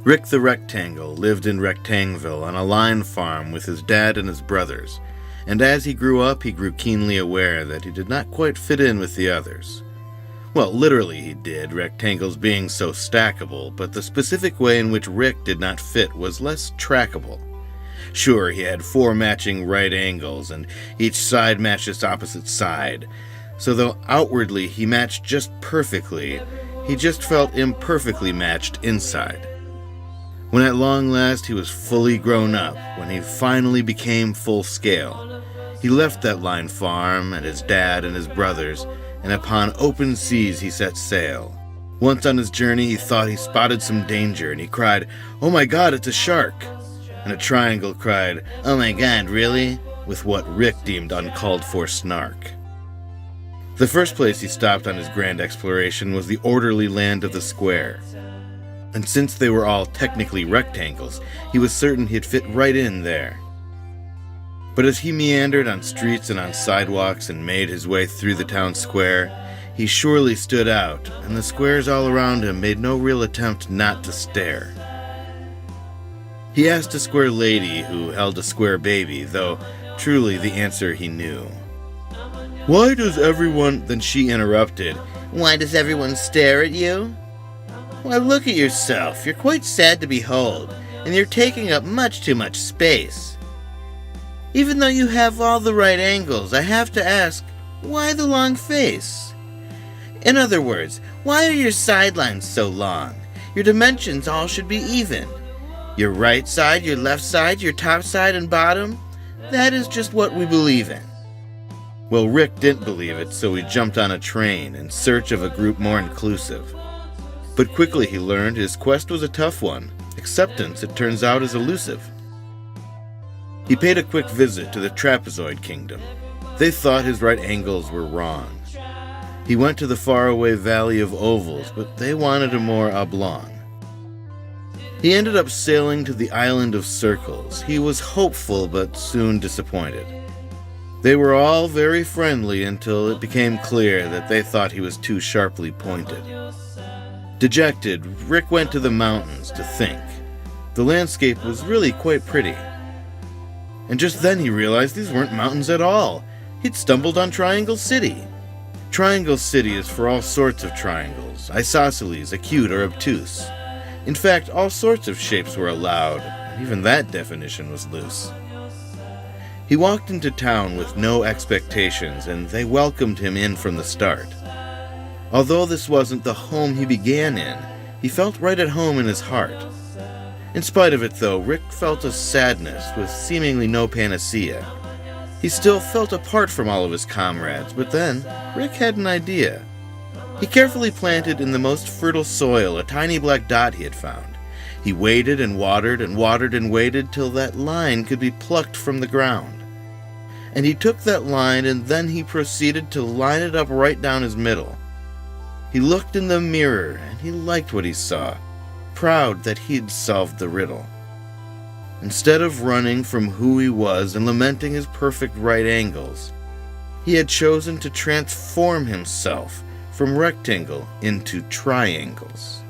Rick the Rectangle lived in Rectangville on a line farm with his dad and his brothers, and as he grew up, he grew keenly aware that he did not quite fit in with the others. Well, literally he did, rectangles being so stackable, but the specific way in which Rick did not fit was less trackable. Sure, he had 4 matching right angles, and each side matched its opposite side, so though outwardly he matched just perfectly, he just felt imperfectly matched inside. When at long last he was fully grown up, when he finally became full scale, he left that line farm and his dad and his brothers, and upon open seas he set sail. Once on his journey he thought he spotted some danger, and he cried, "Oh my God, it's a shark!" And a triangle cried, "Oh my God, really?" with what Rick deemed uncalled for snark. The first place he stopped on his grand exploration was the orderly land of the square. And since they were all technically rectangles, he was certain he'd fit right in there. But as he meandered on streets and on sidewalks and made his way through the town square, he surely stood out, and the squares all around him made no real attempt not to stare. He asked a square lady who held a square baby, though truly the answer he knew. "Why does everyone—" Then she interrupted, "Why does everyone stare at you? Why, look at yourself. You're quite sad to behold, and you're taking up much too much space. Even though you have all the right angles, I have to ask, why the long face? In other words, why are your sidelines so long? Your dimensions all should be even. Your right side, your left side, your top side and bottom, that is just what we believe in." Well, Rick didn't believe it, so he jumped on a train in search of a group more inclusive. But quickly he learned his quest was a tough one. Acceptance, it turns out, is elusive. He paid a quick visit to the Trapezoid Kingdom. They thought his right angles were wrong. He went to the faraway Valley of Ovals, but they wanted a more oblong. He ended up sailing to the Island of Circles. He was hopeful, but soon disappointed. They were all very friendly until it became clear that they thought he was too sharply pointed. Dejected, Rick went to the mountains to think. The landscape was really quite pretty. And just then he realized these weren't mountains at all. He'd stumbled on Triangle City. Triangle City is for all sorts of triangles, isosceles, acute or obtuse. In fact, all sorts of shapes were allowed, and even that definition was loose. He walked into town with no expectations, and they welcomed him in from the start. Although this wasn't the home he began in, he felt right at home in his heart. In spite of it, though, Rick felt a sadness with seemingly no panacea. He still felt apart from all of his comrades, but then Rick had an idea. He carefully planted in the most fertile soil a tiny black dot he had found. He waited and watered and watered and waited till that line could be plucked from the ground. And he took that line and then he proceeded to line it up right down his middle. He looked in the mirror, and he liked what he saw, proud that he'd solved the riddle. Instead of running from who he was and lamenting his perfect right angles, he had chosen to transform himself from rectangle into triangles.